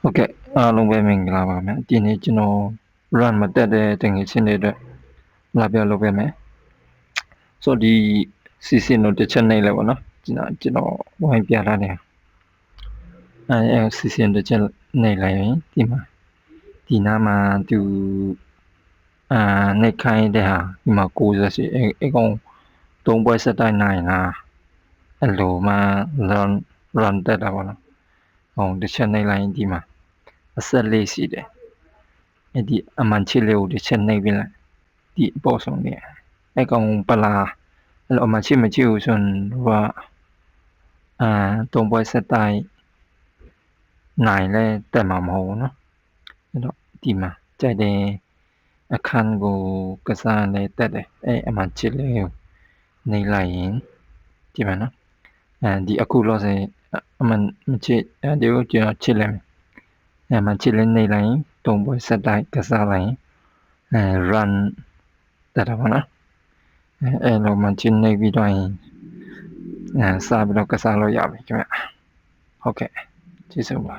ဟုတ်ကဲ့အားလုံးပဲမင်္ဂလာပါခင်ဗျဒီနေ့ကျွန်တော် run မတက်တဲ့တငယ်ချင်းတွေအတွက်လာပြလုပ်ပေးမယ်ဆိုတော့ဒီ season တို့တစ်ချက်နိုင်လဲပေါ့နော်ကျွန်တော်ဝိုင်းပြထားတယ်အဲ season တစ်ချက်နိုင်လိုက်ရင်ဒီနားမှာသူနေခိုင်းတဲ့ဟာဒီမှာ60ရှိအကောင်3ပွဲဆက်တိုင်းနိုင်လားအဲ့လိုမှ run တက်တာပေါ့နော်ဟောတစ်ချက်နိုင်လိုက်ရင်ဒီမှာအဆက်လေးရှိတယ်အဲ့ဒီအမှန်ချစ်လေးကိုတစ်ချက်နှိပ်ပြလိုက်ဒီအပေါ်ဆုံးနေအဲ့ကောင်ပလာအဲ့လိုအမှန်ချစ်မချစ်ဘူးဆိုရင်3ပွဲဆက်တိုင်းနိုင်လဲတက်မှာမဟုတ်ဘူးเนาะအဲ့တော့ဒီမှာကြိုက်တယ်အခန်းကိုကစားနေတက်တယ်အဲ့အမှန်ချစ်လေးကိုနှိပ်လိုက်ရင်ဒီမှာเนาะဒီအခုလို့ဆိုရင်အမှန်မချစ်ဒီကိုကျွန်တော်ချစ်လိုက်မယ်မှချစ်လေးနှိပ်လိုက်ရင်3ပွဲဆက်တိုက်ကစားလိုက်ရင်run တက်တာပေါ့နော်အဲ့လိုမှချစ်နှိပ်ပြီးတော့ရင်စပြီးတော့ကစားလို့ရပြီခင်ဗျဟုတ်ကဲ့ကျေးဇူးပါ